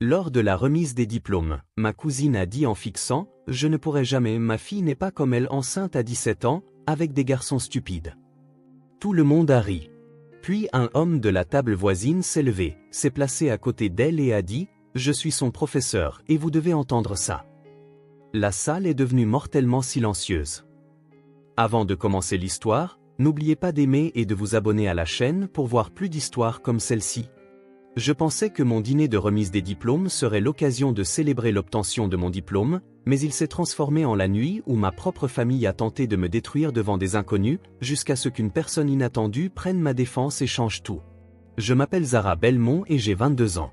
Lors de la remise des diplômes, ma cousine a dit en fixant « Je ne pourrai jamais, ma fille n'est pas comme elle enceinte à 17 ans, avec des garçons stupides. » Tout le monde a ri. Puis un homme de la table voisine s'est levé, s'est placé à côté d'elle et a dit « Je suis son professeur et vous devez entendre ça. » La salle est devenue mortellement silencieuse. Avant de commencer l'histoire, n'oubliez pas d'aimer et de vous abonner à la chaîne pour voir plus d'histoires comme celle-ci. Je pensais que mon dîner de remise des diplômes serait l'occasion de célébrer l'obtention de mon diplôme, mais il s'est transformé en la nuit où ma propre famille a tenté de me détruire devant des inconnus, jusqu'à ce qu'une personne inattendue prenne ma défense et change tout. Je m'appelle Zara Belmont et j'ai 22 ans.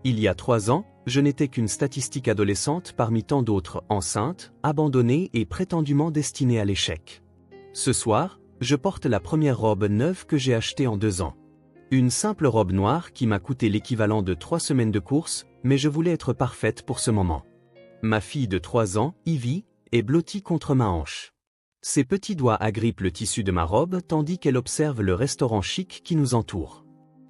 Il y a 3 ans, je n'étais qu'une statistique adolescente parmi tant d'autres, enceinte, abandonnée et prétendument destinée à l'échec. Ce soir, je porte la première robe neuve que j'ai achetée en 2 ans. Une simple robe noire qui m'a coûté l'équivalent de 3 semaines de course, mais je voulais être parfaite pour ce moment. Ma fille de 3 ans, Ivy, est blottie contre ma hanche. Ses petits doigts agrippent le tissu de ma robe tandis qu'elle observe le restaurant chic qui nous entoure.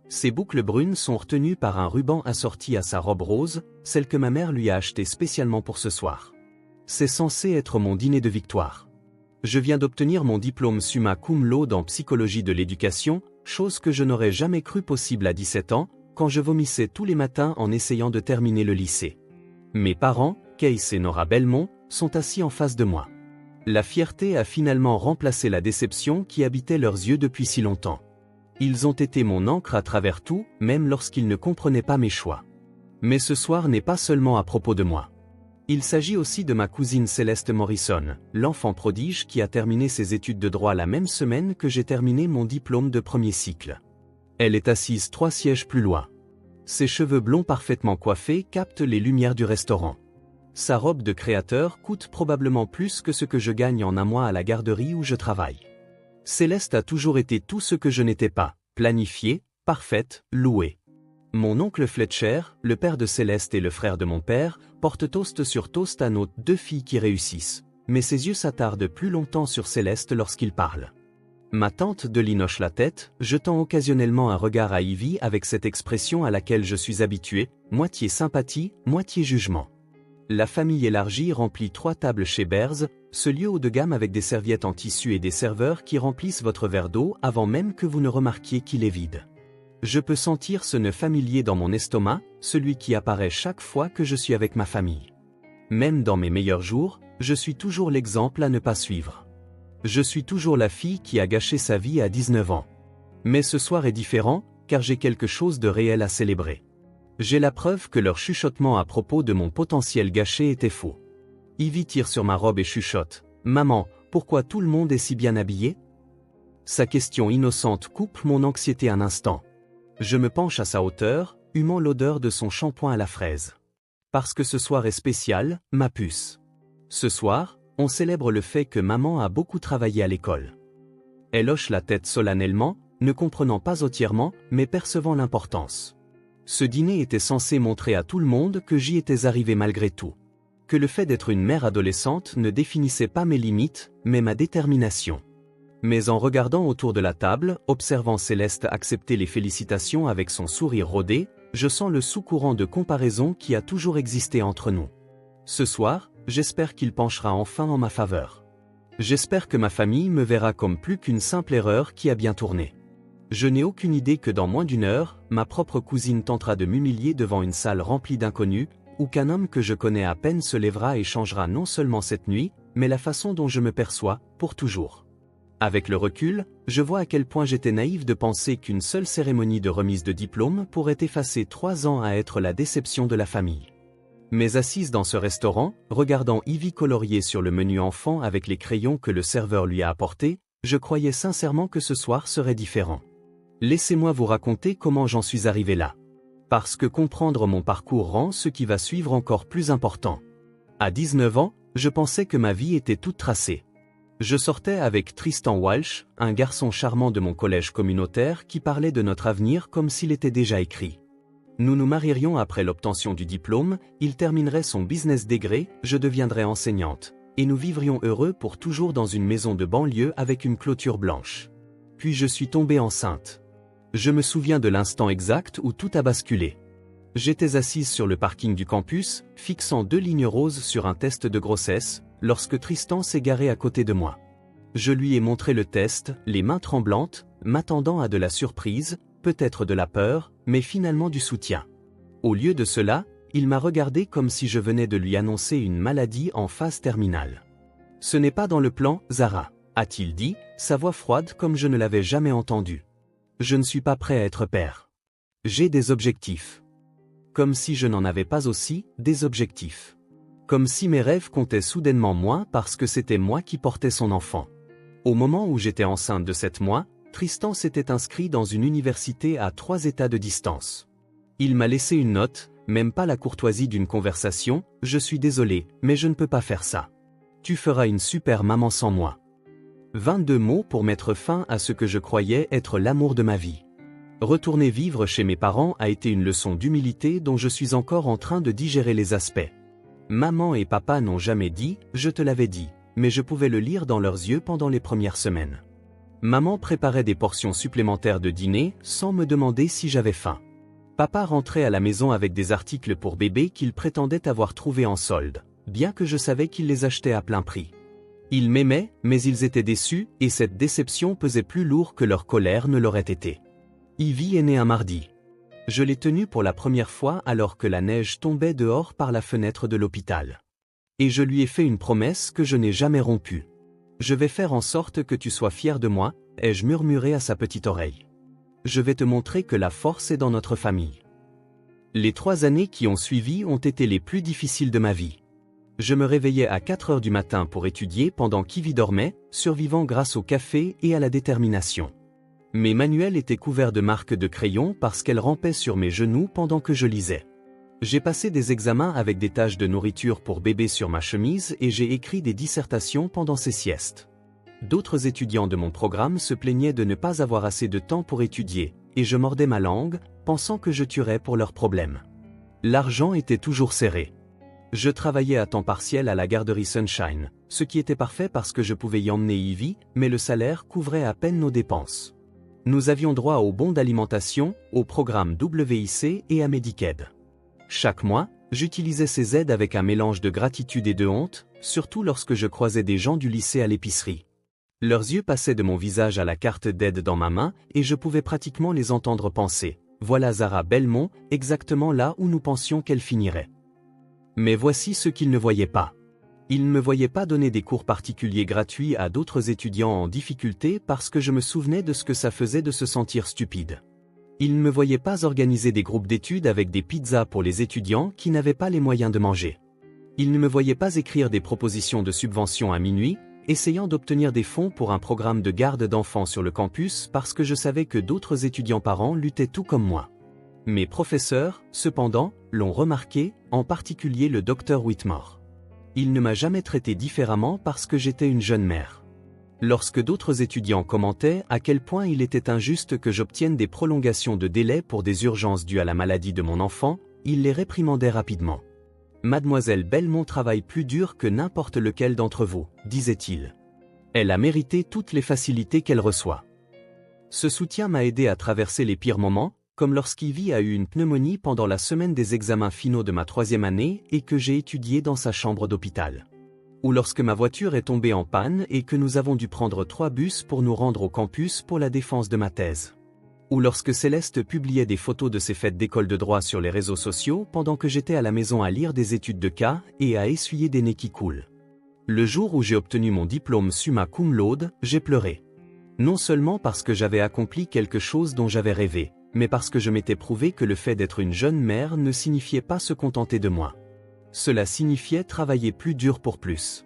Ses boucles brunes sont retenues par un ruban assorti à sa robe rose, celle que ma mère lui a achetée spécialement pour ce soir. C'est censé être mon dîner de victoire. Je viens d'obtenir mon diplôme summa cum laude en psychologie de l'éducation, chose que je n'aurais jamais cru possible à 17 ans, quand je vomissais tous les matins en essayant de terminer le lycée. Mes parents, Case et Nora Belmont, sont assis en face de moi. La fierté a finalement remplacé la déception qui habitait leurs yeux depuis si longtemps. Ils ont été mon encre à travers tout, même lorsqu'ils ne comprenaient pas mes choix. Mais ce soir n'est pas seulement à propos de moi. Il s'agit aussi de ma cousine Céleste Morrison, l'enfant prodige qui a terminé ses études de droit la même semaine que j'ai terminé mon diplôme de premier cycle. Elle est assise 3 sièges plus loin. Ses cheveux blonds parfaitement coiffés captent les lumières du restaurant. Sa robe de créateur coûte probablement plus que ce que je gagne en un mois à la garderie où je travaille. Céleste a toujours été tout ce que je n'étais pas, planifiée, parfaite, louée. Mon oncle Fletcher, le père de Céleste et le frère de mon père, porte toast sur toast à nos 2 filles qui réussissent, mais ses yeux s'attardent plus longtemps sur Céleste lorsqu'il parle. Ma tante Deline hoche la tête, jetant occasionnellement un regard à Ivy avec cette expression à laquelle je suis habitué, moitié sympathie, moitié jugement. La famille élargie remplit 3 tables chez Bears, ce lieu haut de gamme avec des serviettes en tissu et des serveurs qui remplissent votre verre d'eau avant même que vous ne remarquiez qu'il est vide. Je peux sentir ce nœud familier dans mon estomac, celui qui apparaît chaque fois que je suis avec ma famille. Même dans mes meilleurs jours, je suis toujours l'exemple à ne pas suivre. Je suis toujours la fille qui a gâché sa vie à 19 ans. Mais ce soir est différent, car j'ai quelque chose de réel à célébrer. J'ai la preuve que leur chuchotement à propos de mon potentiel gâché était faux. Ivy tire sur ma robe et chuchote « Maman, pourquoi tout le monde est si bien habillé ?» Sa question innocente coupe mon anxiété un instant. Je me penche à sa hauteur, humant l'odeur de son shampoing à la fraise. Parce que ce soir est spécial, ma puce. Ce soir, on célèbre le fait que maman a beaucoup travaillé à l'école. Elle hoche la tête solennellement, ne comprenant pas entièrement, mais percevant l'importance. Ce dîner était censé montrer à tout le monde que j'y étais arrivé malgré tout. Que le fait d'être une mère adolescente ne définissait pas mes limites, mais ma détermination. Mais en regardant autour de la table, observant Céleste accepter les félicitations avec son sourire rodé, je sens le sous-courant de comparaison qui a toujours existé entre nous. Ce soir, j'espère qu'il penchera enfin en ma faveur. J'espère que ma famille me verra comme plus qu'une simple erreur qui a bien tourné. Je n'ai aucune idée que dans moins d'1 heure, ma propre cousine tentera de m'humilier devant une salle remplie d'inconnus, ou qu'un homme que je connais à peine se lèvera et changera non seulement cette nuit, mais la façon dont je me perçois, pour toujours. Avec le recul, je vois à quel point j'étais naïf de penser qu'une seule cérémonie de remise de diplôme pourrait effacer 3 ans à être la déception de la famille. Mais assise dans ce restaurant, regardant Ivy colorier sur le menu enfant avec les crayons que le serveur lui a apportés, je croyais sincèrement que ce soir serait différent. Laissez-moi vous raconter comment j'en suis arrivé là. Parce que comprendre mon parcours rend ce qui va suivre encore plus important. À 19 ans, je pensais que ma vie était toute tracée. Je sortais avec Tristan Walsh, un garçon charmant de mon collège communautaire qui parlait de notre avenir comme s'il était déjà écrit. Nous nous marierions après l'obtention du diplôme, il terminerait son business degré, je deviendrais enseignante, et nous vivrions heureux pour toujours dans une maison de banlieue avec une clôture blanche. Puis je suis tombée enceinte. Je me souviens de l'instant exact où tout a basculé. J'étais assise sur le parking du campus, fixant 2 lignes roses sur un test de grossesse, lorsque Tristan s'est garé à côté de moi. Je lui ai montré le test, les mains tremblantes, m'attendant à de la surprise, peut-être de la peur, mais finalement du soutien. Au lieu de cela, il m'a regardé comme si je venais de lui annoncer une maladie en phase terminale. « Ce n'est pas dans le plan, Zara », a-t-il dit, sa voix froide comme je ne l'avais jamais entendue. « Je ne suis pas prêt à être père. J'ai des objectifs. » Comme si je n'en avais pas aussi, des objectifs. Comme si mes rêves comptaient soudainement moins parce que c'était moi qui portais son enfant. Au moment où j'étais enceinte de 7 mois, Tristan s'était inscrit dans une université à 3 états de distance. Il m'a laissé une note, même pas la courtoisie d'une conversation, « Je suis désolé, mais je ne peux pas faire ça. Tu feras une super maman sans moi. » 22 mots pour mettre fin à ce que je croyais être l'amour de ma vie. Retourner vivre chez mes parents a été une leçon d'humilité dont je suis encore en train de digérer les aspects. Maman et papa n'ont jamais dit « je te l'avais dit », mais je pouvais le lire dans leurs yeux pendant les premières semaines. Maman préparait des portions supplémentaires de dîner sans me demander si j'avais faim. Papa rentrait à la maison avec des articles pour bébé qu'il prétendait avoir trouvés en solde, bien que je savais qu'il les achetait à plein prix. Ils m'aimaient, mais ils étaient déçus, et cette déception pesait plus lourd que leur colère ne l'aurait été. Ivy est née un mardi. Je l'ai tenue pour la première fois alors que la neige tombait dehors par la fenêtre de l'hôpital. Et je lui ai fait une promesse que je n'ai jamais rompue. « Je vais faire en sorte que tu sois fier de moi », ai-je murmuré à sa petite oreille. « Je vais te montrer que la force est dans notre famille. » Les 3 années qui ont suivi ont été les plus difficiles de ma vie. Je me réveillais à 4 heures du matin pour étudier pendant qu'Ivy dormait, survivant grâce au café et à la détermination. Mes manuels étaient couverts de marques de crayon parce qu'elles rampaient sur mes genoux pendant que je lisais. J'ai passé des examens avec des taches de nourriture pour bébé sur ma chemise et j'ai écrit des dissertations pendant ces siestes. D'autres étudiants de mon programme se plaignaient de ne pas avoir assez de temps pour étudier, et je mordais ma langue, pensant que je tuerais pour leurs problèmes. L'argent était toujours serré. Je travaillais à temps partiel à la garderie Sunshine, ce qui était parfait parce que je pouvais y emmener Ivy, mais le salaire couvrait à peine nos dépenses. Nous avions droit aux bons d'alimentation, au programme WIC et à Medicaid. Chaque mois, j'utilisais ces aides avec un mélange de gratitude et de honte, surtout lorsque je croisais des gens du lycée à l'épicerie. Leurs yeux passaient de mon visage à la carte d'aide dans ma main et je pouvais pratiquement les entendre penser « Voilà Zara Belmont, exactement là où nous pensions qu'elle finirait. » Mais voici ce qu'ils ne voyaient pas. Ils ne me voyaient pas donner des cours particuliers gratuits à d'autres étudiants en difficulté parce que je me souvenais de ce que ça faisait de se sentir stupide. Ils ne me voyaient pas organiser des groupes d'études avec des pizzas pour les étudiants qui n'avaient pas les moyens de manger. Ils ne me voyaient pas écrire des propositions de subventions à minuit, essayant d'obtenir des fonds pour un programme de garde d'enfants sur le campus parce que je savais que d'autres étudiants parents luttaient tout comme moi. Mes professeurs, cependant, l'ont remarqué, en particulier le Dr Whitmore. Il ne m'a jamais traité différemment parce que j'étais une jeune mère. Lorsque d'autres étudiants commentaient à quel point il était injuste que j'obtienne des prolongations de délai pour des urgences dues à la maladie de mon enfant, il les réprimandait rapidement. « Mademoiselle Belmont travaille plus dur que n'importe lequel d'entre vous, disait-il. Elle a mérité toutes les facilités qu'elle reçoit. » Ce soutien m'a aidé à traverser les pires moments, comme lorsqu'Ivy a eu une pneumonie pendant la semaine des examens finaux de ma 3e année et que j'ai étudié dans sa chambre d'hôpital. Ou lorsque ma voiture est tombée en panne et que nous avons dû prendre 3 bus pour nous rendre au campus pour la défense de ma thèse. Ou lorsque Céleste publiait des photos de ses fêtes d'école de droit sur les réseaux sociaux pendant que j'étais à la maison à lire des études de cas et à essuyer des nez qui coulent. Le jour où j'ai obtenu mon diplôme summa cum laude, j'ai pleuré. Non seulement parce que j'avais accompli quelque chose dont j'avais rêvé, mais parce que je m'étais prouvé que le fait d'être une jeune mère ne signifiait pas se contenter de moi. Cela signifiait travailler plus dur pour plus.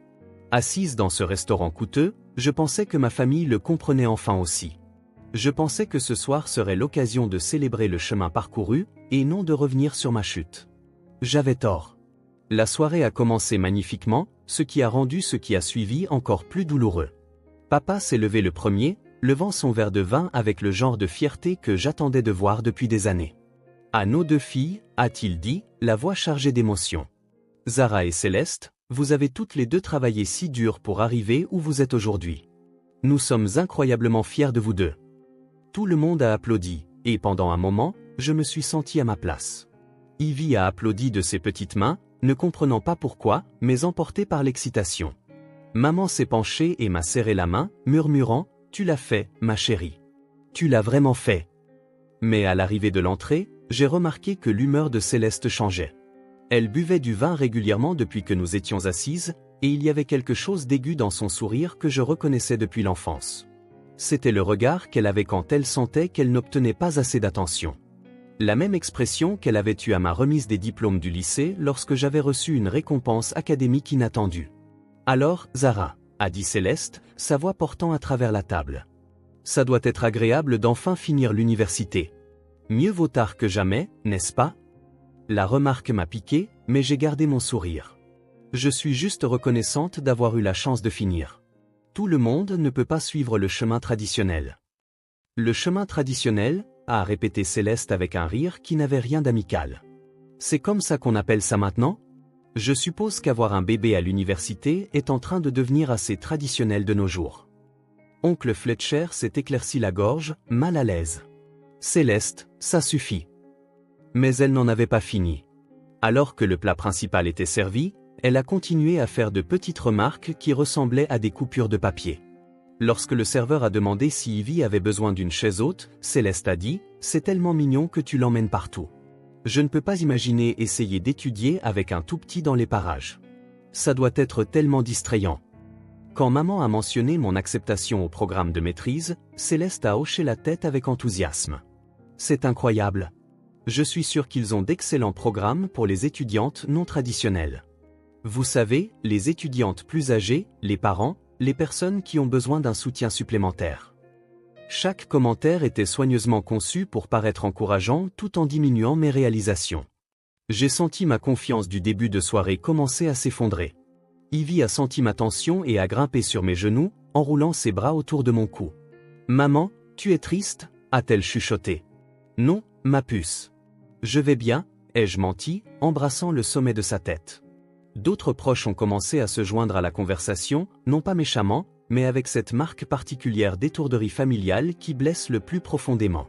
Assise dans ce restaurant coûteux, je pensais que ma famille le comprenait enfin aussi. Je pensais que ce soir serait l'occasion de célébrer le chemin parcouru, et non de revenir sur ma chute. J'avais tort. La soirée a commencé magnifiquement, ce qui a rendu ce qui a suivi encore plus douloureux. Papa s'est levé le premier, levant son verre de vin avec le genre de fierté que j'attendais de voir depuis des années. « À nos 2 filles, a-t-il dit, la voix chargée d'émotion. Zara et Céleste, vous avez toutes les 2 travaillé si dur pour arriver où vous êtes aujourd'hui. Nous sommes incroyablement fiers de vous 2. » Tout le monde a applaudi, et pendant un moment, je me suis senti à ma place. Ivy a applaudi de ses petites mains, ne comprenant pas pourquoi, mais emportée par l'excitation. Maman s'est penchée et m'a serré la main, murmurant « Tu l'as fait, ma chérie. Tu l'as vraiment fait. » Mais à l'arrivée de l'entrée, j'ai remarqué que l'humeur de Céleste changeait. Elle buvait du vin régulièrement depuis que nous étions assises, et il y avait quelque chose d'aigu dans son sourire que je reconnaissais depuis l'enfance. C'était le regard qu'elle avait quand elle sentait qu'elle n'obtenait pas assez d'attention. La même expression qu'elle avait eue à ma remise des diplômes du lycée lorsque j'avais reçu une récompense académique inattendue. « Alors, Zara, » a dit Céleste, sa voix portant à travers la table. « Ça doit être agréable d'enfin finir l'université. Mieux vaut tard que jamais, n'est-ce pas ?» La remarque m'a piqué, mais j'ai gardé mon sourire. Je suis juste reconnaissante d'avoir eu la chance de finir. Tout le monde ne peut pas suivre le chemin traditionnel. Le chemin traditionnel, a répété Céleste avec un rire qui n'avait rien d'amical. C'est comme ça qu'on appelle ça maintenant ? Je suppose qu'avoir un bébé à l'université est en train de devenir assez traditionnel de nos jours. Oncle Fletcher s'est éclairci la gorge, mal à l'aise. Céleste, ça suffit. Mais elle n'en avait pas fini. Alors que le plat principal était servi, elle a continué à faire de petites remarques qui ressemblaient à des coupures de papier. Lorsque le serveur a demandé si Ivy avait besoin d'une chaise haute, Céleste a dit « C'est tellement mignon que tu l'emmènes partout. Je ne peux pas imaginer essayer d'étudier avec un tout petit dans les parages. Ça doit être tellement distrayant. » Quand maman a mentionné mon acceptation au programme de maîtrise, Céleste a hoché la tête avec enthousiasme. « C'est incroyable. Je suis sûr qu'ils ont d'excellents programmes pour les étudiantes non traditionnelles. Vous savez, les étudiantes plus âgées, les parents, les personnes qui ont besoin d'un soutien supplémentaire. » Chaque commentaire était soigneusement conçu pour paraître encourageant tout en diminuant mes réalisations. J'ai senti ma confiance du début de soirée commencer à s'effondrer. Ivy a senti ma tension et a grimpé sur mes genoux, enroulant ses bras autour de mon cou. « Maman, tu es triste ?» a-t-elle chuchoté. « Non, ma puce. Je vais bien » ai-je menti, embrassant le sommet de sa tête. D'autres proches ont commencé à se joindre à la conversation, non pas méchamment, mais avec cette marque particulière d'étourderie familiale qui blesse le plus profondément.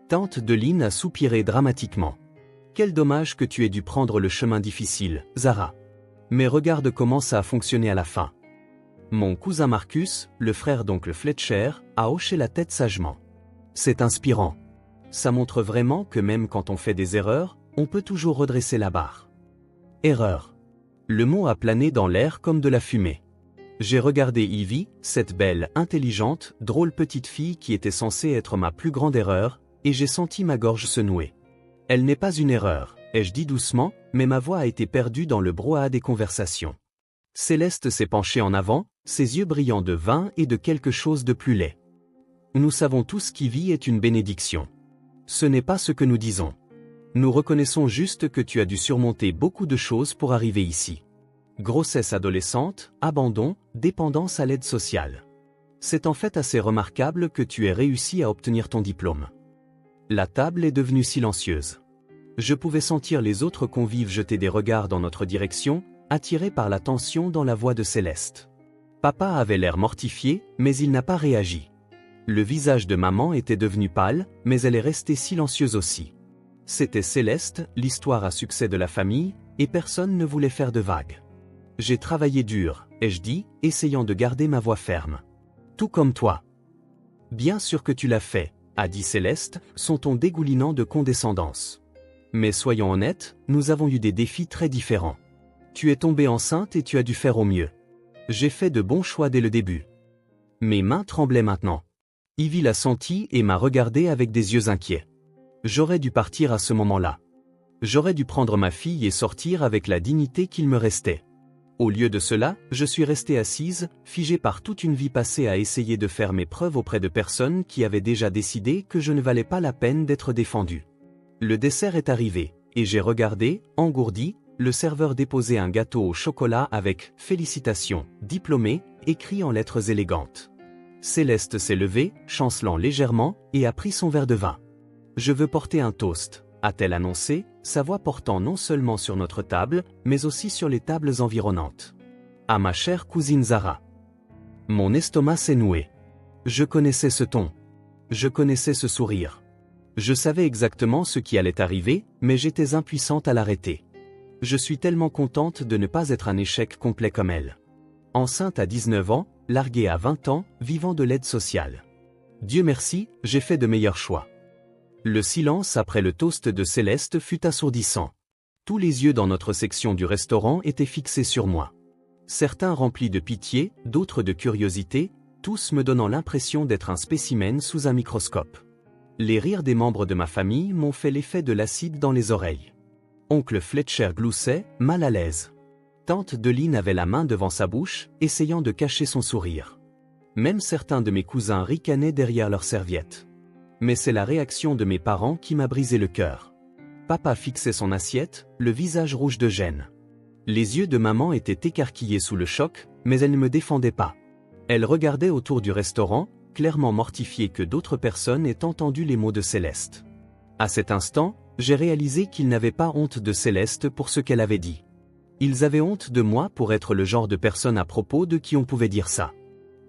Tante Deline a soupiré dramatiquement. « Quel dommage que tu aies dû prendre le chemin difficile, Zara. Mais regarde comment ça a fonctionné à la fin. » Mon cousin Marcus, le frère d'oncle Fletcher, a hoché la tête sagement. « C'est inspirant. Ça montre vraiment que même quand on fait des erreurs, on peut toujours redresser la barre. » Erreur. Le mot a plané dans l'air comme de la fumée. J'ai regardé Ivy, cette belle, intelligente, drôle petite fille qui était censée être ma plus grande erreur, et j'ai senti ma gorge se nouer. « Elle n'est pas une erreur », ai-je dit doucement, mais ma voix a été perdue dans le brouhaha des conversations. Céleste s'est penchée en avant, ses yeux brillants de vin et de quelque chose de plus laid. « Nous savons tous qu'Ivy est une bénédiction. Ce n'est pas ce que nous disons. Nous reconnaissons juste que tu as dû surmonter beaucoup de choses pour arriver ici. Grossesse adolescente, abandon, dépendance à l'aide sociale. C'est en fait assez remarquable que tu aies réussi à obtenir ton diplôme. » La table est devenue silencieuse. Je pouvais sentir les autres convives jeter des regards dans notre direction, attirés par la tension dans la voix de Céleste. Papa avait l'air mortifié, mais il n'a pas réagi. Le visage de maman était devenu pâle, mais elle est restée silencieuse aussi. C'était Céleste, l'histoire à succès de la famille, et personne ne voulait faire de vagues. « J'ai travaillé dur », ai-je dit, essayant de garder ma voix ferme. « Tout comme toi. »« Bien sûr que tu l'as fait », a dit Céleste, son ton dégoulinant de condescendance. « Mais soyons honnêtes, nous avons eu des défis très différents. Tu es tombée enceinte et tu as dû faire au mieux. J'ai fait de bons choix dès le début. » Mes mains tremblaient maintenant. Ivy l'a senti et m'a regardé avec des yeux inquiets. J'aurais dû partir à ce moment-là. J'aurais dû prendre ma fille et sortir avec la dignité qu'il me restait. Au lieu de cela, je suis restée assise, figée par toute une vie passée à essayer de faire mes preuves auprès de personnes qui avaient déjà décidé que je ne valais pas la peine d'être défendue. Le dessert est arrivé, et j'ai regardé, engourdi, le serveur déposer un gâteau au chocolat avec « Félicitations, diplômé » écrit en lettres élégantes. Céleste s'est levée, chancelant légèrement, et a pris son verre de vin. « Je veux porter un toast », a-t-elle annoncé, sa voix portant non seulement sur notre table, mais aussi sur les tables environnantes. « À ma chère cousine Zara. » Mon estomac s'est noué. Je connaissais ce ton. Je connaissais ce sourire. Je savais exactement ce qui allait arriver, mais j'étais impuissante à l'arrêter. Je suis tellement contente de ne pas être un échec complet comme elle. Enceinte à 19 ans, larguée à 20 ans, vivant de l'aide sociale. Dieu merci, j'ai fait de meilleurs choix. Le silence après le toast de Céleste fut assourdissant. Tous les yeux dans notre section du restaurant étaient fixés sur moi. Certains remplis de pitié, d'autres de curiosité, tous me donnant l'impression d'être un spécimen sous un microscope. Les rires des membres de ma famille m'ont fait l'effet de l'acide dans les oreilles. Oncle Fletcher gloussait, mal à l'aise. Tante Deline avait la main devant sa bouche, essayant de cacher son sourire. Même certains de mes cousins ricanaient derrière leurs serviettes. Mais c'est la réaction de mes parents qui m'a brisé le cœur. Papa fixait son assiette, le visage rouge de gêne. Les yeux de maman étaient écarquillés sous le choc, mais elle ne me défendait pas. Elle regardait autour du restaurant, clairement mortifiée que d'autres personnes aient entendu les mots de Céleste. À cet instant, j'ai réalisé qu'ils n'avaient pas honte de Céleste pour ce qu'elle avait dit. Ils avaient honte de moi pour être le genre de personne à propos de qui on pouvait dire ça.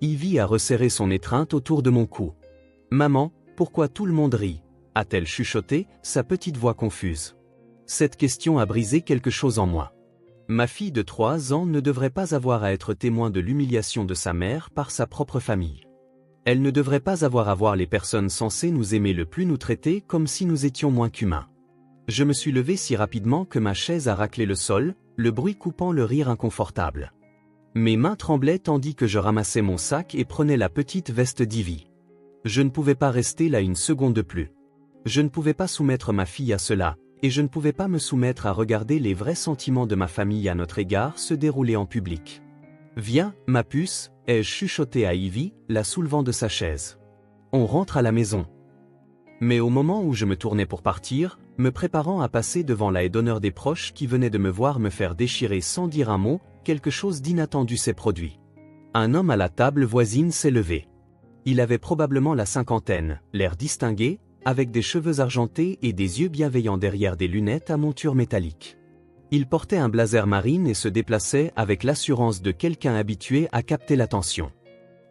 Ivy a resserré son étreinte autour de mon cou. « Maman, pourquoi tout le monde rit ?» a-t-elle chuchoté, sa petite voix confuse. Cette question a brisé quelque chose en moi. Ma fille de 3 ans ne devrait pas avoir à être témoin de l'humiliation de sa mère par sa propre famille. Elle ne devrait pas avoir à voir les personnes censées nous aimer le plus nous traiter comme si nous étions moins qu'humains. Je me suis levé si rapidement que ma chaise a raclé le sol, le bruit coupant le rire inconfortable. Mes mains tremblaient tandis que je ramassais mon sac et prenais la petite veste d'Ivy. Je ne pouvais pas rester là une seconde de plus. Je ne pouvais pas soumettre ma fille à cela, et je ne pouvais pas me soumettre à regarder les vrais sentiments de ma famille à notre égard se dérouler en public. « Viens, ma puce », ai-je chuchoté à Ivy, la soulevant de sa chaise. « On rentre à la maison. » Mais au moment où je me tournais pour partir, me préparant à passer devant la haie d'honneur des proches qui venaient de me voir me faire déchirer sans dire un mot, quelque chose d'inattendu s'est produit. Un homme à la table voisine s'est levé. Il avait probablement la cinquantaine, l'air distingué, avec des cheveux argentés et des yeux bienveillants derrière des lunettes à monture métallique. Il portait un blazer marine et se déplaçait avec l'assurance de quelqu'un habitué à capter l'attention.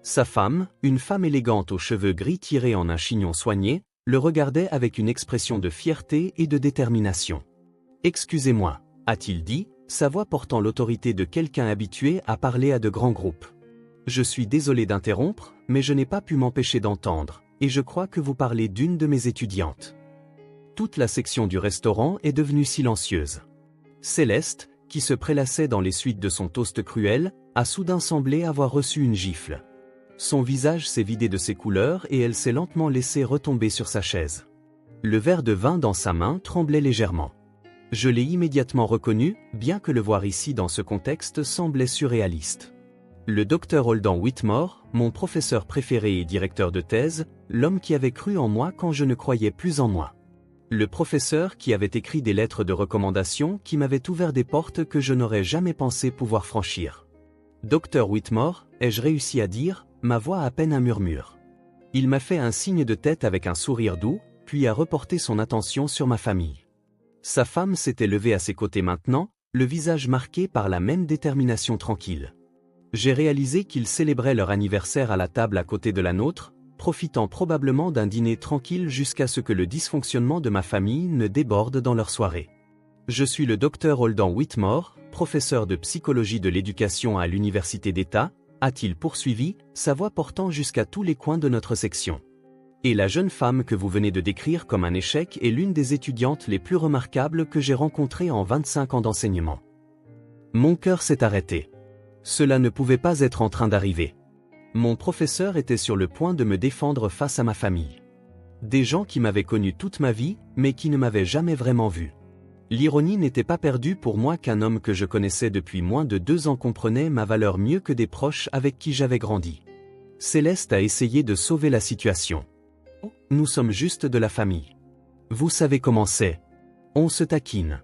Sa femme, une femme élégante aux cheveux gris tirés en un chignon soigné, le regardait avec une expression de fierté et de détermination. « Excusez-moi » a-t-il dit, sa voix portant l'autorité de quelqu'un habitué à parler à de grands groupes. « Je suis désolé d'interrompre, mais je n'ai pas pu m'empêcher d'entendre, et je crois que vous parlez d'une de mes étudiantes. » Toute la section du restaurant est devenue silencieuse. Céleste, qui se prélassait dans les suites de son toast cruel, a soudain semblé avoir reçu une gifle. Son visage s'est vidé de ses couleurs et elle s'est lentement laissée retomber sur sa chaise. Le verre de vin dans sa main tremblait légèrement. Je l'ai immédiatement reconnu, bien que le voir ici dans ce contexte semblait surréaliste. Le docteur Holden Whitmore, mon professeur préféré et directeur de thèse, l'homme qui avait cru en moi quand je ne croyais plus en moi. Le professeur qui avait écrit des lettres de recommandation qui m'avaient ouvert des portes que je n'aurais jamais pensé pouvoir franchir. Docteur Whitmore, ai-je réussi à dire, ma voix à peine un murmure. Il m'a fait un signe de tête avec un sourire doux, puis a reporté son attention sur ma famille. Sa femme s'était levée à ses côtés maintenant, le visage marqué par la même détermination tranquille. J'ai réalisé qu'ils célébraient leur anniversaire à la table à côté de la nôtre, profitant probablement d'un dîner tranquille jusqu'à ce que le dysfonctionnement de ma famille ne déborde dans leur soirée. Je suis le docteur Holden Whitmore, professeur de psychologie de l'éducation à l'Université d'État, a-t-il poursuivi, sa voix portant jusqu'à tous les coins de notre section. Et la jeune femme que vous venez de décrire comme un échec est l'une des étudiantes les plus remarquables que j'ai rencontrées en 25 ans d'enseignement. Mon cœur s'est arrêté. Cela ne pouvait pas être en train d'arriver. Mon professeur était sur le point de me défendre face à ma famille. Des gens qui m'avaient connu toute ma vie, mais qui ne m'avaient jamais vraiment vu. L'ironie n'était pas perdue pour moi qu'un homme que je connaissais depuis moins de 2 ans comprenait ma valeur mieux que des proches avec qui j'avais grandi. Céleste a essayé de sauver la situation. Nous sommes juste de la famille. Vous savez comment c'est. On se taquine.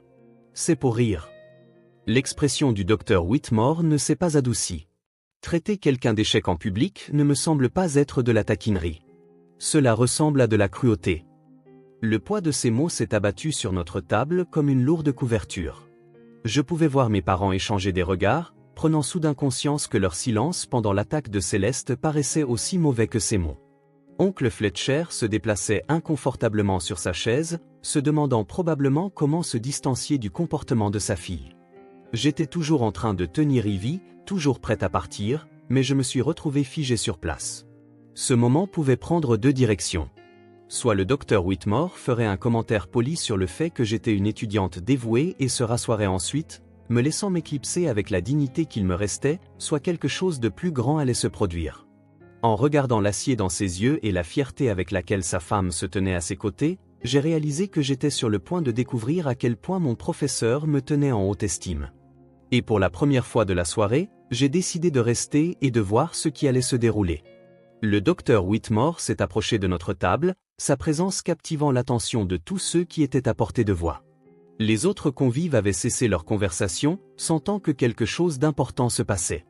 C'est pour rire. L'expression du docteur Whitmore ne s'est pas adoucie. Traiter quelqu'un d'échec en public ne me semble pas être de la taquinerie. Cela ressemble à de la cruauté. Le poids de ces mots s'est abattu sur notre table comme une lourde couverture. Je pouvais voir mes parents échanger des regards, prenant soudain conscience que leur silence pendant l'attaque de Céleste paraissait aussi mauvais que ces mots. Oncle Fletcher se déplaçait inconfortablement sur sa chaise, se demandant probablement comment se distancier du comportement de sa fille. J'étais toujours en train de tenir Ivy, toujours prête à partir, mais je me suis retrouvé figé sur place. Ce moment pouvait prendre deux directions. Soit le docteur Whitmore ferait un commentaire poli sur le fait que j'étais une étudiante dévouée et se rasseoirait ensuite, me laissant m'éclipser avec la dignité qu'il me restait, soit quelque chose de plus grand allait se produire. En regardant l'acier dans ses yeux et la fierté avec laquelle sa femme se tenait à ses côtés, j'ai réalisé que j'étais sur le point de découvrir à quel point mon professeur me tenait en haute estime. Et pour la première fois de la soirée, j'ai décidé de rester et de voir ce qui allait se dérouler. Le docteur Whitmore s'est approché de notre table, sa présence captivant l'attention de tous ceux qui étaient à portée de voix. Les autres convives avaient cessé leur conversation, sentant que quelque chose d'important se passait.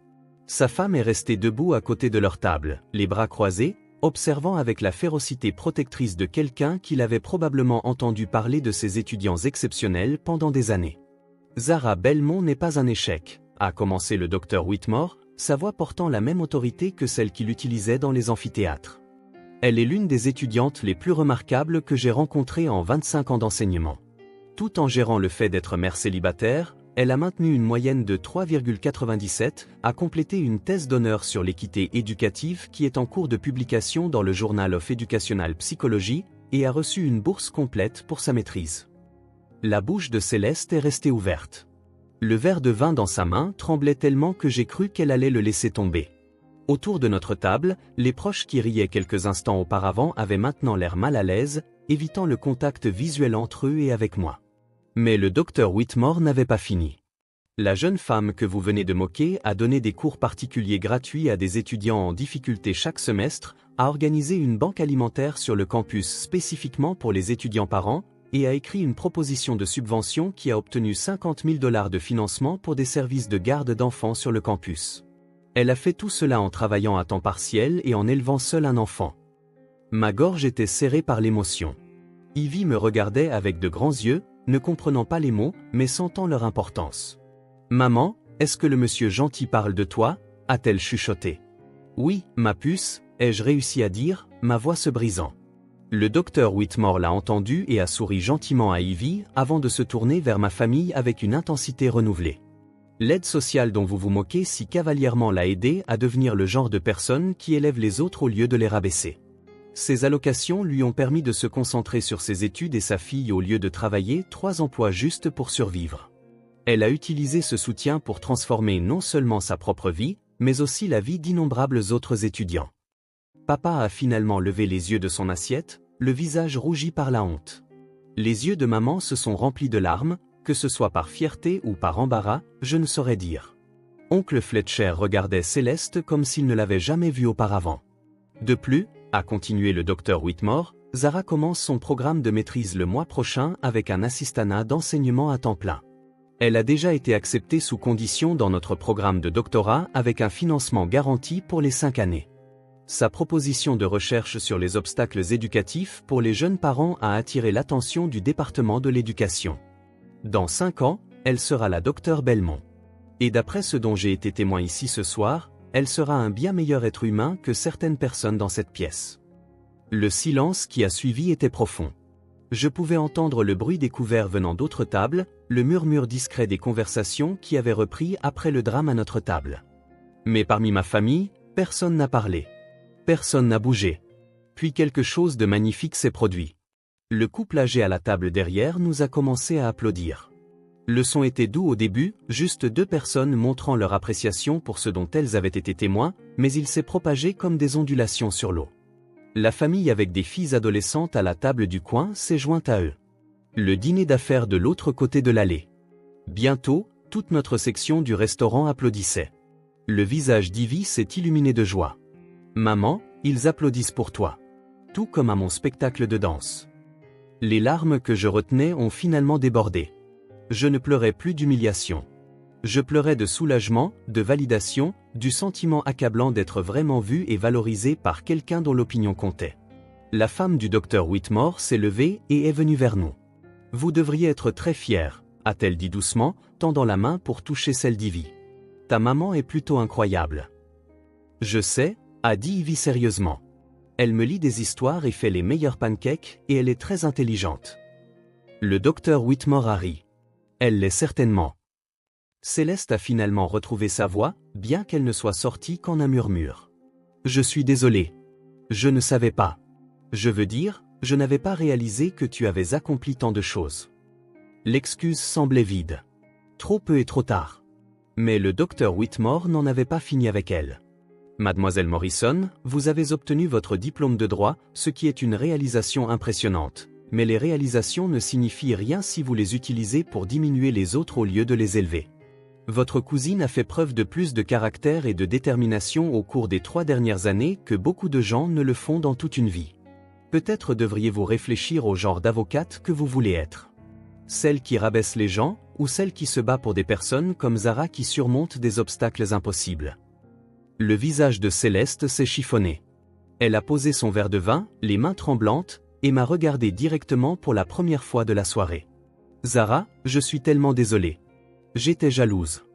Sa femme est restée debout à côté de leur table, les bras croisés, observant avec la férocité protectrice de quelqu'un qu'il avait probablement entendu parler de ses étudiants exceptionnels pendant des années. Zara Belmont n'est pas un échec, a commencé le docteur Whitmore, sa voix portant la même autorité que celle qu'il utilisait dans les amphithéâtres. Elle est l'une des étudiantes les plus remarquables que j'ai rencontrées en 25 ans d'enseignement. Tout en gérant le fait d'être mère célibataire, elle a maintenu une moyenne de 3,97, a complété une thèse d'honneur sur l'équité éducative qui est en cours de publication dans le Journal of Educational Psychology et a reçu une bourse complète pour sa maîtrise. La bouche de Céleste est restée ouverte. Le verre de vin dans sa main tremblait tellement que j'ai cru qu'elle allait le laisser tomber. Autour de notre table, les proches qui riaient quelques instants auparavant avaient maintenant l'air mal à l'aise, évitant le contact visuel entre eux et avec moi. Mais le docteur Whitmore n'avait pas fini. La jeune femme que vous venez de moquer a donné des cours particuliers gratuits à des étudiants en difficulté chaque semestre, a organisé une banque alimentaire sur le campus spécifiquement pour les étudiants parents, et a écrit une proposition de subvention qui a obtenu 50 000 $ de financement pour des services de garde d'enfants sur le campus. Elle a fait tout cela en travaillant à temps partiel et en élevant seule un enfant. Ma gorge était serrée par l'émotion. Ivy me regardait avec de grands yeux, ne comprenant pas les mots, mais sentant leur importance. « Maman, est-ce que le monsieur gentil parle de toi ?» a-t-elle chuchoté. « Oui, ma puce » ai-je réussi à dire, ma voix se brisant. Le docteur Whitmore l'a entendu et a souri gentiment à Ivy avant de se tourner vers ma famille avec une intensité renouvelée. L'aide sociale dont vous vous moquez si cavalièrement l'a aidé à devenir le genre de personne qui élève les autres au lieu de les rabaisser. Ces allocations lui ont permis de se concentrer sur ses études et sa fille au lieu de travailler 3 emplois juste pour survivre. Elle a utilisé ce soutien pour transformer non seulement sa propre vie, mais aussi la vie d'innombrables autres étudiants. Papa a finalement levé les yeux de son assiette, le visage rougi par la honte. Les yeux de maman se sont remplis de larmes, que ce soit par fierté ou par embarras, je ne saurais dire. Oncle Fletcher regardait Céleste comme s'il ne l'avait jamais vue auparavant. De plus, a continué le docteur Whitmore, Zara commence son programme de maîtrise le mois prochain avec un assistanat d'enseignement à temps plein. Elle a déjà été acceptée sous condition dans notre programme de doctorat avec un financement garanti pour les 5 années. Sa proposition de recherche sur les obstacles éducatifs pour les jeunes parents a attiré l'attention du département de l'éducation. Dans 5 ans, elle sera la docteure Belmont. Et d'après ce dont j'ai été témoin ici ce soir, elle sera un bien meilleur être humain que certaines personnes dans cette pièce. Le silence qui a suivi était profond. Je pouvais entendre le bruit des couverts venant d'autres tables, le murmure discret des conversations qui avaient repris après le drame à notre table. Mais parmi ma famille, personne n'a parlé. Personne n'a bougé. Puis quelque chose de magnifique s'est produit. Le couple âgé à la table derrière nous a commencé à applaudir. Le son était doux au début, juste 2 personnes montrant leur appréciation pour ce dont elles avaient été témoins, mais il s'est propagé comme des ondulations sur l'eau. La famille avec des filles adolescentes à la table du coin s'est jointe à eux. Le dîner d'affaires de l'autre côté de l'allée. Bientôt, toute notre section du restaurant applaudissait. Le visage d'Ivy s'est illuminé de joie. « Maman, ils applaudissent pour toi. » Tout comme à mon spectacle de danse. Les larmes que je retenais ont finalement débordé. Je ne pleurais plus d'humiliation. Je pleurais de soulagement, de validation, du sentiment accablant d'être vraiment vu et valorisé par quelqu'un dont l'opinion comptait. La femme du docteur Whitmore s'est levée et est venue vers nous. « Vous devriez être très fière, a-t-elle dit doucement, tendant la main pour toucher celle d'Ivy. Ta maman est plutôt incroyable. Je sais, a dit Ivy sérieusement. Elle me lit des histoires et fait les meilleurs pancakes et elle est très intelligente. Le docteur Whitmore a ri. Elle l'est certainement. Céleste a finalement retrouvé sa voix, bien qu'elle ne soit sortie qu'en un murmure. Je suis désolé. Je ne savais pas. Je veux dire, je n'avais pas réalisé que tu avais accompli tant de choses. L'excuse semblait vide. Trop peu et trop tard. Mais le docteur Whitmore n'en avait pas fini avec elle. Mademoiselle Morrison, vous avez obtenu votre diplôme de droit, ce qui est une réalisation impressionnante. Mais les réalisations ne signifient rien si vous les utilisez pour diminuer les autres au lieu de les élever. Votre cousine a fait preuve de plus de caractère et de détermination au cours des 3 dernières années que beaucoup de gens ne le font dans toute une vie. Peut-être devriez-vous réfléchir au genre d'avocate que vous voulez être. Celle qui rabaisse les gens, ou celle qui se bat pour des personnes comme Zara qui surmontent des obstacles impossibles. Le visage de Céleste s'est chiffonné. Elle a posé son verre de vin, les mains tremblantes, et m'a regardé directement pour la première fois de la soirée. Zara, je suis tellement désolée. J'étais jalouse.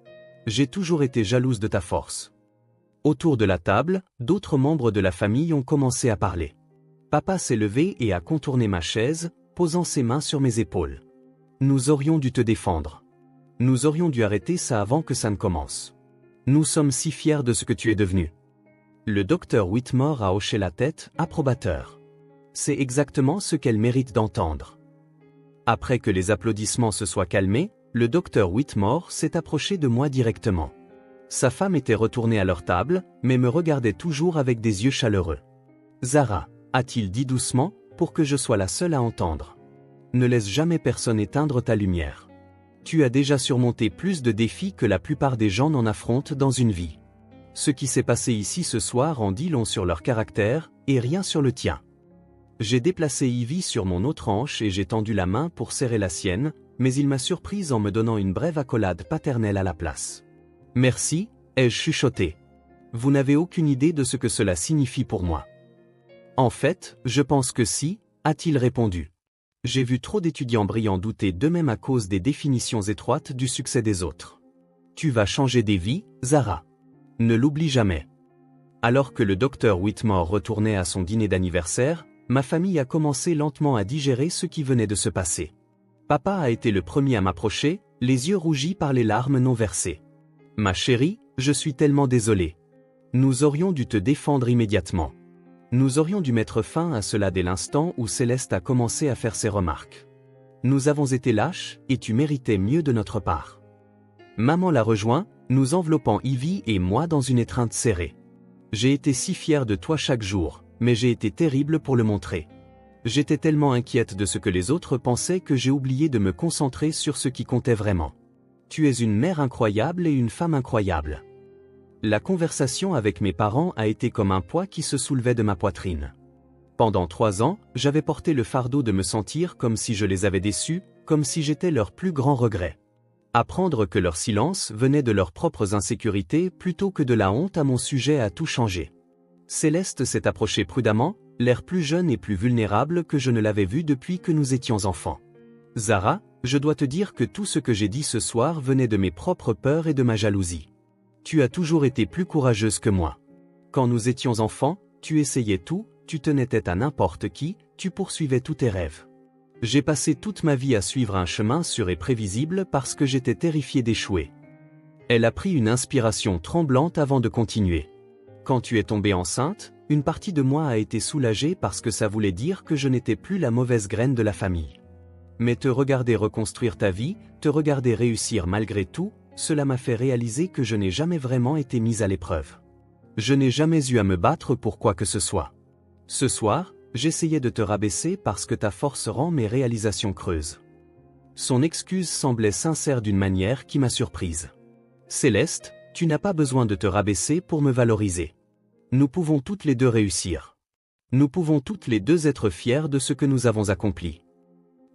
J'ai toujours été jalouse de ta force. Autour de la table, d'autres membres de la famille ont commencé à parler. Papa s'est levé et a contourné ma chaise, posant ses mains sur mes épaules. Nous aurions dû te défendre. Nous aurions dû arrêter ça avant que ça ne commence. Nous sommes si fiers de ce que tu es devenu. Le docteur Whitmore a hoché la tête, approbateur. C'est exactement ce qu'elle mérite d'entendre. Après que les applaudissements se soient calmés, le docteur Whitmore s'est approché de moi directement. Sa femme était retournée à leur table, mais me regardait toujours avec des yeux chaleureux. Zara, a-t-il dit doucement, pour que je sois la seule à entendre. Ne laisse jamais personne éteindre ta lumière. Tu as déjà surmonté plus de défis que la plupart des gens n'en affrontent dans une vie. Ce qui s'est passé ici ce soir en dit long sur leur caractère, et rien sur le tien. J'ai déplacé Ivy sur mon autre hanche et j'ai tendu la main pour serrer la sienne, mais il m'a surprise en me donnant une brève accolade paternelle à la place. Merci, ai-je chuchoté. Vous n'avez aucune idée de ce que cela signifie pour moi. En fait, je pense que si, a-t-il répondu. J'ai vu trop d'étudiants brillants douter d'eux-mêmes à cause des définitions étroites du succès des autres. Tu vas changer des vies, Zara. Ne l'oublie jamais. Alors que le docteur Whitmore retournait à son dîner d'anniversaire, ma famille a commencé lentement à digérer ce qui venait de se passer. Papa a été le premier à m'approcher, les yeux rougis par les larmes non versées. Ma chérie, je suis tellement désolé. Nous aurions dû te défendre immédiatement. Nous aurions dû mettre fin à cela dès l'instant où Céleste a commencé à faire ses remarques. Nous avons été lâches, et tu méritais mieux de notre part. Maman l'a rejoint, nous enveloppant Ivy et moi dans une étreinte serrée. J'ai été si fière de toi chaque jour, mais j'ai été terrible pour le montrer. J'étais tellement inquiète de ce que les autres pensaient que j'ai oublié de me concentrer sur ce qui comptait vraiment. Tu es une mère incroyable et une femme incroyable. La conversation avec mes parents a été comme un poids qui se soulevait de ma poitrine. Pendant 3 ans, j'avais porté le fardeau de me sentir comme si je les avais déçus, comme si j'étais leur plus grand regret. Apprendre que leur silence venait de leurs propres insécurités plutôt que de la honte à mon sujet a tout changé. Céleste s'est approchée prudemment, l'air plus jeune et plus vulnérable que je ne l'avais vu depuis que nous étions enfants. Zara, je dois te dire que tout ce que j'ai dit ce soir venait de mes propres peurs et de ma jalousie. Tu as toujours été plus courageuse que moi. Quand nous étions enfants, tu essayais tout, tu tenais tête à n'importe qui, tu poursuivais tous tes rêves. J'ai passé toute ma vie à suivre un chemin sûr et prévisible parce que j'étais terrifié d'échouer. Elle a pris une inspiration tremblante avant de continuer. Quand tu es tombée enceinte, une partie de moi a été soulagée parce que ça voulait dire que je n'étais plus la mauvaise graine de la famille. Mais te regarder reconstruire ta vie, te regarder réussir malgré tout, cela m'a fait réaliser que je n'ai jamais vraiment été mise à l'épreuve. Je n'ai jamais eu à me battre pour quoi que ce soit. Ce soir, j'essayais de te rabaisser parce que ta force rend mes réalisations creuses. Son excuse semblait sincère d'une manière qui m'a surprise. Céleste, tu n'as pas besoin de te rabaisser pour me valoriser. Nous pouvons toutes les deux réussir. Nous pouvons toutes les deux être fiers de ce que nous avons accompli.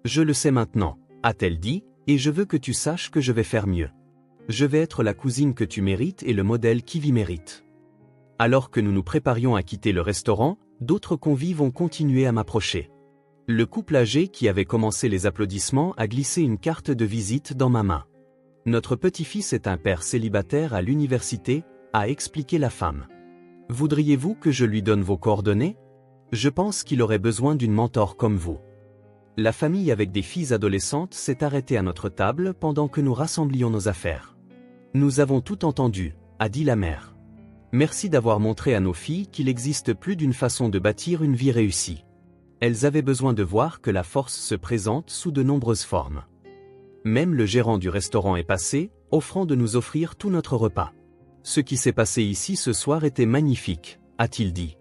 Je le sais maintenant, a-t-elle dit, et je veux que tu saches que je vais faire mieux. Je vais être la cousine que tu mérites et le modèle qu'Ivy mérite. Alors que nous nous préparions à quitter le restaurant, d'autres convives ont continué à m'approcher. Le couple âgé qui avait commencé les applaudissements a glissé une carte de visite dans ma main. Notre petit-fils est un père célibataire à l'université, a expliqué la femme. Voudriez-vous que je lui donne vos coordonnées? Je pense qu'il aurait besoin d'une mentor comme vous. La famille avec des filles adolescentes s'est arrêtée à notre table pendant que nous rassemblions nos affaires. Nous avons tout entendu, a dit la mère. Merci d'avoir montré à nos filles qu'il existe plus d'une façon de bâtir une vie réussie. Elles avaient besoin de voir que la force se présente sous de nombreuses formes. Même le gérant du restaurant est passé, offrant de nous offrir tout notre repas. Ce qui s'est passé ici ce soir était magnifique, a-t-il dit.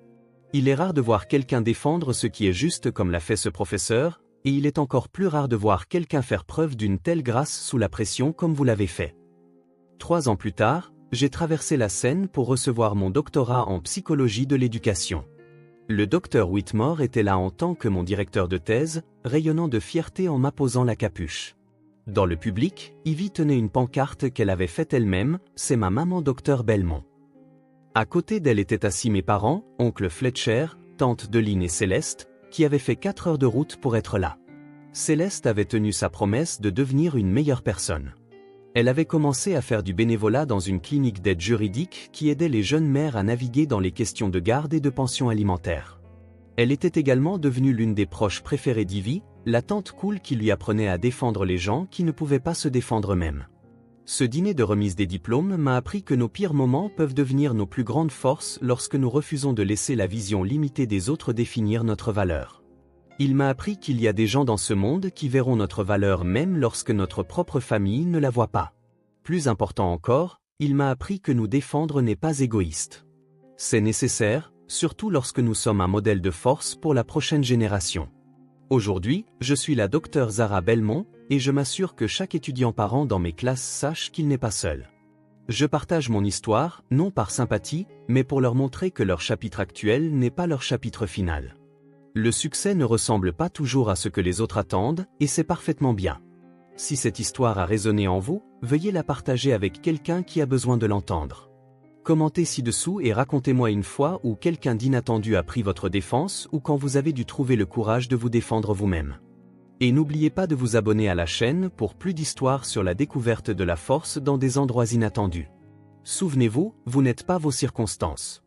Il est rare de voir quelqu'un défendre ce qui est juste comme l'a fait ce professeur, et il est encore plus rare de voir quelqu'un faire preuve d'une telle grâce sous la pression comme vous l'avez fait. 3 ans plus tard, j'ai traversé la Seine pour recevoir mon doctorat en psychologie de l'éducation. Le docteur Whitmore était là en tant que mon directeur de thèse, rayonnant de fierté en m'apposant la capuche. Dans le public, Ivy tenait une pancarte qu'elle avait faite elle-même, « C'est ma maman docteur Belmont ». À côté d'elle étaient assis mes parents, oncle Fletcher, tante Deline et Céleste, qui avaient fait 4 heures de route pour être là. Céleste avait tenu sa promesse de devenir une meilleure personne. Elle avait commencé à faire du bénévolat dans une clinique d'aide juridique qui aidait les jeunes mères à naviguer dans les questions de garde et de pension alimentaire. Elle était également devenue l'une des proches préférées d'Ivy, la tante cool qui lui apprenait à défendre les gens qui ne pouvaient pas se défendre eux-mêmes. Ce dîner de remise des diplômes m'a appris que nos pires moments peuvent devenir nos plus grandes forces lorsque nous refusons de laisser la vision limitée des autres définir notre valeur. Il m'a appris qu'il y a des gens dans ce monde qui verront notre valeur même lorsque notre propre famille ne la voit pas. Plus important encore, il m'a appris que nous défendre n'est pas égoïste. C'est nécessaire, surtout lorsque nous sommes un modèle de force pour la prochaine génération. Aujourd'hui, je suis la docteure Zara Belmont, et je m'assure que chaque étudiant par an dans mes classes sache qu'il n'est pas seul. Je partage mon histoire, non par sympathie, mais pour leur montrer que leur chapitre actuel n'est pas leur chapitre final. Le succès ne ressemble pas toujours à ce que les autres attendent, et c'est parfaitement bien. Si cette histoire a résonné en vous, veuillez la partager avec quelqu'un qui a besoin de l'entendre. Commentez ci-dessous et racontez-moi une fois où quelqu'un d'inattendu a pris votre défense ou quand vous avez dû trouver le courage de vous défendre vous-même. Et n'oubliez pas de vous abonner à la chaîne pour plus d'histoires sur la découverte de la force dans des endroits inattendus. Souvenez-vous, vous n'êtes pas vos circonstances.